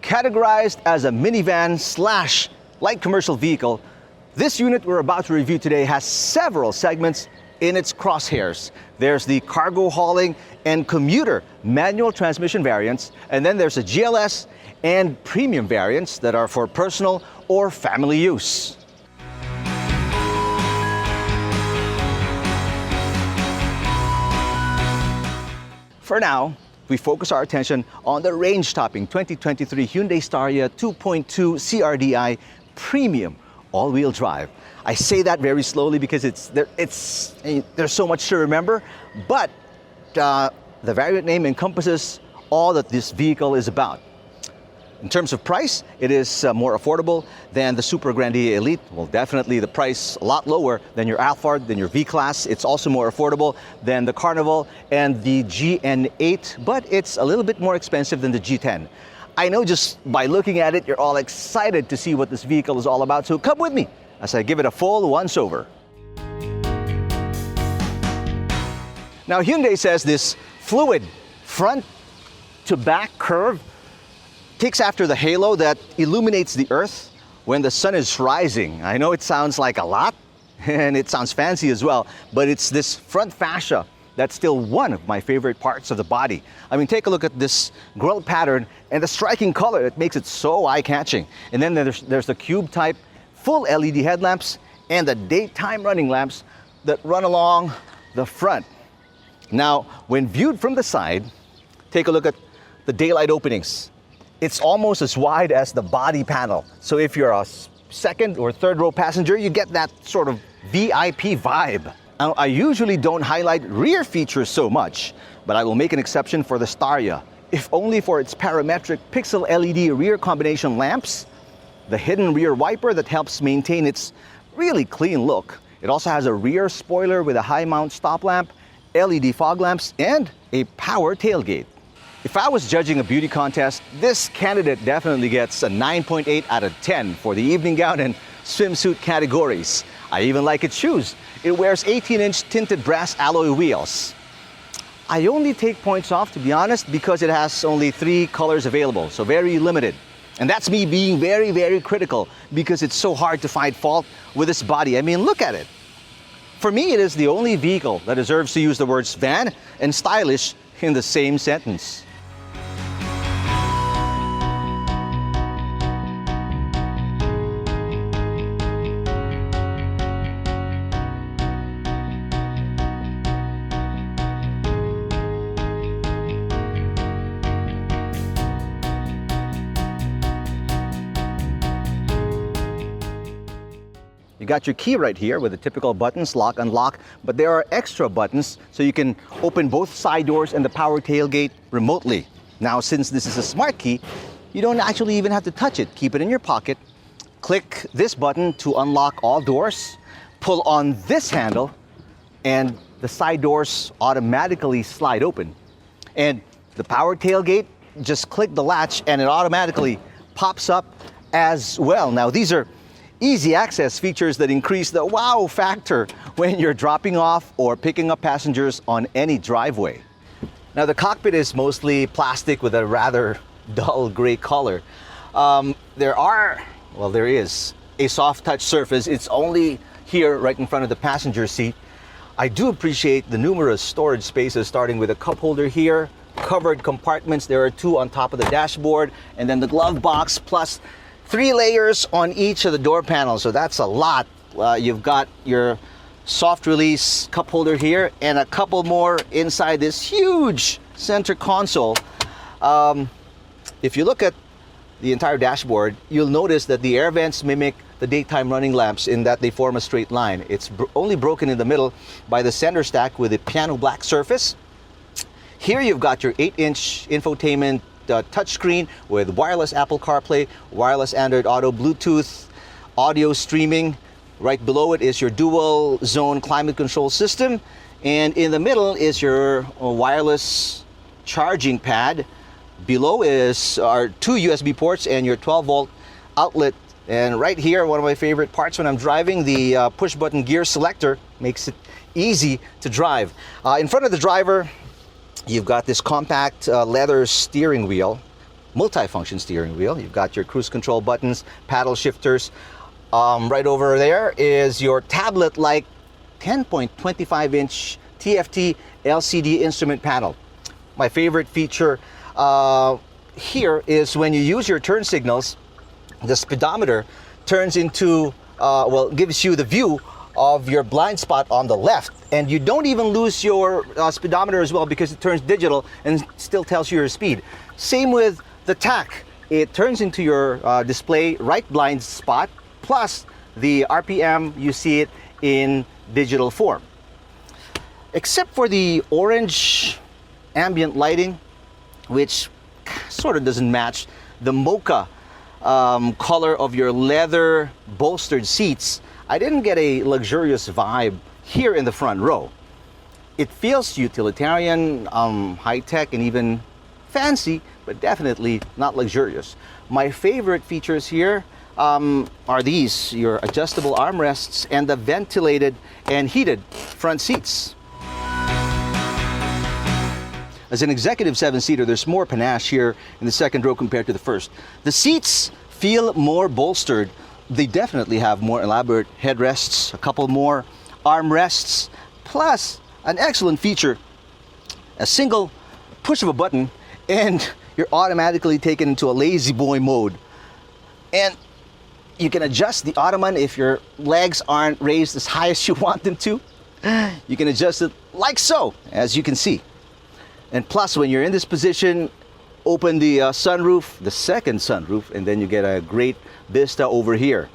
Categorized as a minivan slash light commercial vehicle, this unit we're about to review today has several segments in its crosshairs. There's the cargo hauling and commuter manual transmission variants, and then there's a GLS and premium variants that are for personal or family use. For now, we focus our attention on the range-topping 2023 Hyundai Staria 2.2 CRDi Premium all-wheel drive. I say that very slowly because there's so much to remember, but the variant name encompasses all that this vehicle is about. In terms of price, it is more affordable than the Super Grandia Elite. Well, definitely the price a lot lower than your Alphard, than your V-Class. It's also more affordable than the Carnival and the GN8, but it's a little bit more expensive than the G10. I know just by looking at it, you're all excited to see what this vehicle is all about, so come with me as I give it a full once-over. Now, Hyundai says this fluid front-to-back curve takes after the halo that illuminates the earth when the sun is rising. I know it sounds like a lot, and it sounds fancy as well, but it's this front fascia that's still one of my favorite parts of the body. I mean, take a look at this grille pattern and the striking color that makes it so eye-catching. And then there's the cube-type full LED headlamps and the daytime running lamps that run along the front. Now, when viewed from the side, take a look at the daylight openings. It's almost as wide as the body panel. So if you're a second or third row passenger, you get that sort of VIP vibe. Now, I usually don't highlight rear features so much, but I will make an exception for the Staria, if only for its parametric pixel LED rear combination lamps, the hidden rear wiper that helps maintain its really clean look. It also has a rear spoiler with a high mount stop lamp, LED fog lamps, and a power tailgate. If I was judging a beauty contest, this candidate definitely gets a 9.8 out of 10 for the evening gown and swimsuit categories. I even like its shoes. It wears 18-inch tinted brass alloy wheels. I only take points off, to be honest, because it has only 3 colors available, so very limited. And that's me being very, very critical because it's so hard to find fault with this body. I mean, look at it. For me, it is the only vehicle that deserves to use the words van and stylish in the same sentence. You got your key right here with the typical buttons, lock, unlock, but there are extra buttons so you can open both side doors and the power tailgate remotely. Now, since this is a smart key, you don't actually even have to touch it. Keep it in your pocket, click this button to unlock all doors, pull on this handle, and the side doors automatically slide open. And the power tailgate, just click the latch and it automatically pops up as well. Now, these are easy access features that increase the wow factor when you're dropping off or picking up passengers on any driveway. Now, the cockpit is mostly plastic with a rather dull gray color. There is a soft touch surface. It's only here right in front of the passenger seat. I do appreciate the numerous storage spaces, starting with a cup holder here, covered compartments. There are 2 on top of the dashboard, and then the glove box, plus 3 layers on each of the door panels, so that's a lot. You've got your soft release cup holder here and a couple more inside this huge center console. If you look at the entire dashboard, you'll notice that the air vents mimic the daytime running lamps in that they form a straight line. It's only broken in the middle by the center stack with a piano black surface. Here you've got your 8-inch infotainment touchscreen with wireless Apple CarPlay, wireless Android Auto, Bluetooth, audio streaming. Right below it is your dual zone climate control system. And in the middle is your wireless charging pad. Below is our 2 USB ports and your 12-volt outlet. And right here, one of my favorite parts when I'm driving, the push button gear selector makes it easy to drive. In front of the driver, you've got this compact leather steering wheel, multi-function steering wheel. You've got your cruise control buttons, paddle shifters. Right over there is your tablet-like 10.25-inch TFT LCD instrument panel. My favorite feature here is when you use your turn signals, the speedometer turns into, gives you the view of your blind spot on the left, and you don't even lose your speedometer as well because it turns digital and still tells you your speed. Same with the tach. It turns into your display right blind spot, plus the RPM, you see it in digital form. Except for the orange ambient lighting, which sort of doesn't match the mocha color of your leather bolstered seats, I didn't get a luxurious vibe here in the front row. It feels utilitarian, high-tech, and even fancy, but definitely not luxurious. My favorite features here are these, your adjustable armrests and the ventilated and heated front seats. As an executive 7-seater, there's more panache here in the second row compared to the first. The seats feel more bolstered. They definitely have more elaborate headrests, a couple more armrests, plus an excellent feature, a single push of a button and you're automatically taken into a lazy boy mode. And you can adjust the ottoman if your legs aren't raised as high as you want them to. You can adjust it like so, as you can see. And plus, when you're in this position, open the sunroof, the second sunroof, and then you get a great vista over here.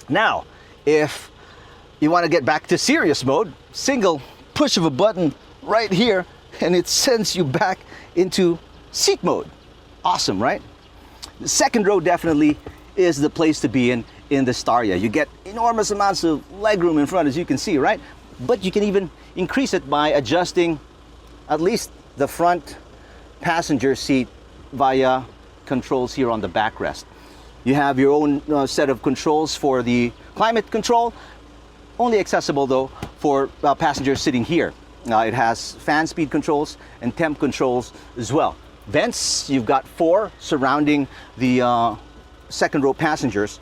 Now, if you want to get back to serious mode, single push of a button right here, and it sends you back into seat mode. Awesome, right? The second row definitely is the place to be in the Staria. You get enormous amounts of legroom in front, as you can see, right? But you can even increase it by adjusting at least the front passenger seat via controls here on the backrest. You have your own set of controls for the climate control, only accessible though for passengers sitting here. It has fan speed controls and temp controls as well. Vents, you've got 4 surrounding the second row passengers.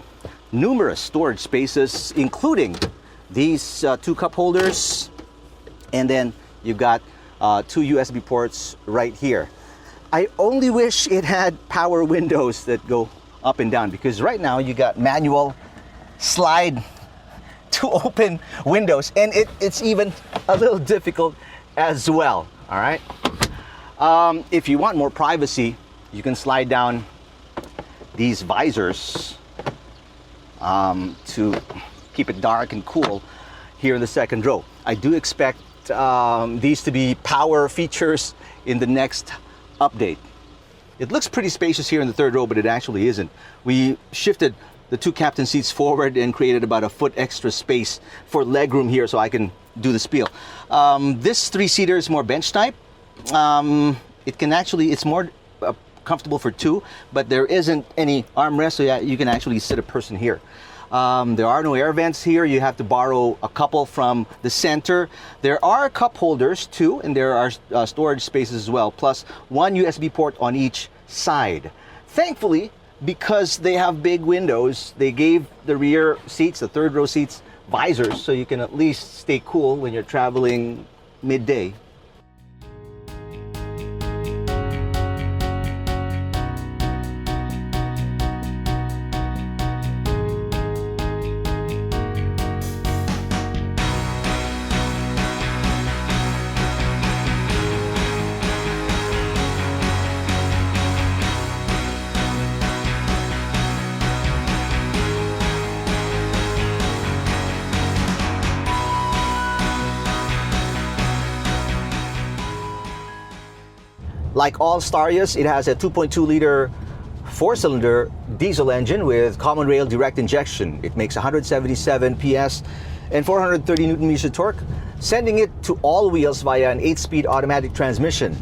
Numerous storage spaces, including these 2 cup holders, and then you've got 2 USB ports right here. I only wish it had power windows that go up and down, because right now you got manual slide to open windows, and it's even a little difficult as well. All right. If you want more privacy, you can slide down these visors to keep it dark and cool here in the second row. I do expect these to be power features in the next update. It looks pretty spacious here in the third row, but it actually isn't. We shifted the 2 captain seats forward and created about a foot extra space for legroom here so I can do the spiel. This 3-seater is more bench type. It's more comfortable for 2, but there isn't any armrest, so you can actually sit a person here. There are no air vents here. You have to borrow a couple from the center. There are cup holders too, and there are storage spaces as well, plus 1 USB port on each side. Thankfully, because they have big windows, they gave the rear seats, the third row seats, visors, so you can at least stay cool when you're traveling midday. Like all Starias, it has a 2.2-liter 4-cylinder diesel engine with common rail direct injection. It makes 177 PS and 430 Newton-meters of torque, sending it to all wheels via an 8-speed automatic transmission.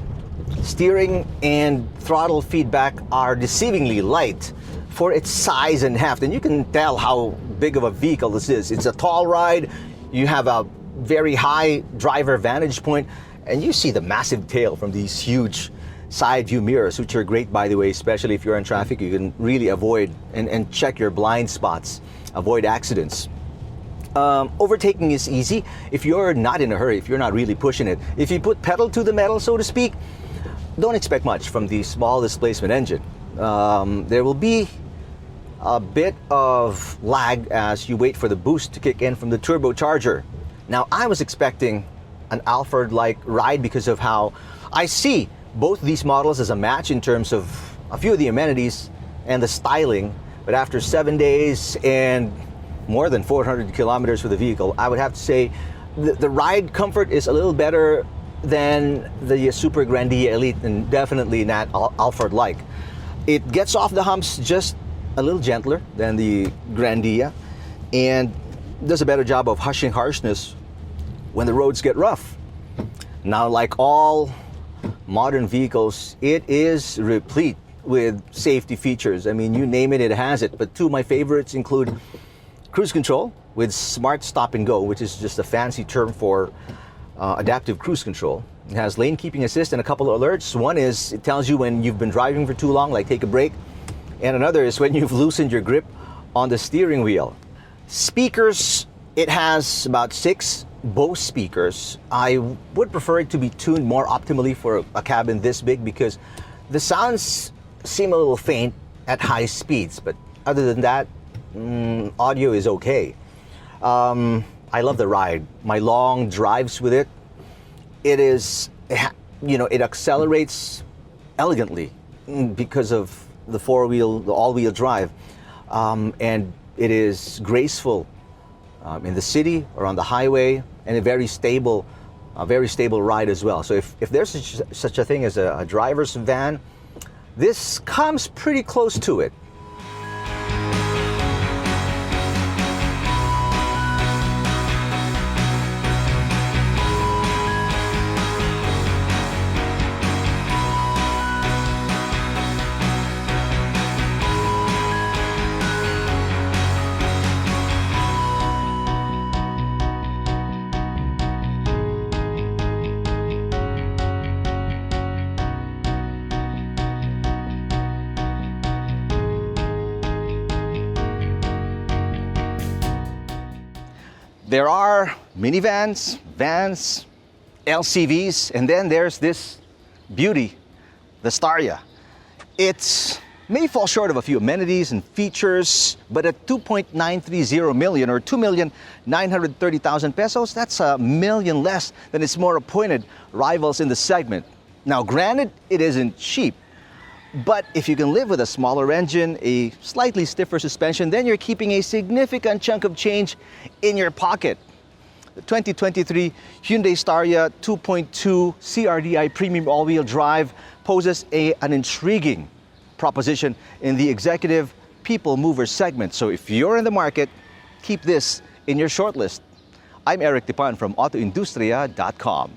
Steering and throttle feedback are deceivingly light for its size and heft, and you can tell how big of a vehicle this is. It's a tall ride, you have a very high driver vantage point, and you see the massive tail from these huge side view mirrors, which are great, by the way, especially if you're in traffic. You can really avoid and check your blind spots, avoid accidents. Overtaking is easy if you're not in a hurry, if you're not really pushing it. If you put pedal to the metal, so to speak, don't expect much from the small displacement engine. There will be a bit of lag as you wait for the boost to kick in from the turbocharger. Now, I was expecting an Alphard-like ride because of how I see both these models as a match in terms of a few of the amenities and the styling, but after 7 days and more than 400 kilometers for the vehicle, I would have to say the ride comfort is a little better than the Super Grandia Elite, and definitely not Alphard-like. It gets off the humps just a little gentler than the Grandia and does a better job of hushing harshness when the roads get rough. Now, like all modern vehicles, it is replete with safety features. I mean, you name it, it has it. But two of my favorites include cruise control with smart stop and go, which is just a fancy term for adaptive cruise control. It has lane keeping assist and a couple of alerts. One is it tells you when you've been driving for too long, like take a break. And another is when you've loosened your grip on the steering wheel. Speakers, it has about 6 Bose speakers. I would prefer it to be tuned more optimally for a cabin this big because the sounds seem a little faint at high speeds, but other than that, audio is okay. I love the ride. My long drives with it, it accelerates elegantly because of the the all-wheel drive, and it is graceful in the city or on the highway, and a very stable ride as well. So if there's such a thing as a driver's van, this comes pretty close to it. There are minivans, vans, LCVs, and then there's this beauty, the Staria. It may fall short of a few amenities and features, but at 2.930 million or 2,930,000 pesos, that's $1 million less than its more appointed rivals in the segment. Now, granted, it isn't cheap, but if you can live with a smaller engine, a slightly stiffer suspension, then you're keeping a significant chunk of change in your pocket. The 2023 Hyundai Staria 2.2 CRDi Premium all-wheel drive poses an intriguing proposition in the executive people mover segment. So if you're in the market, keep this in your shortlist. I'm Eric Tipan from AutoIndustriya.com.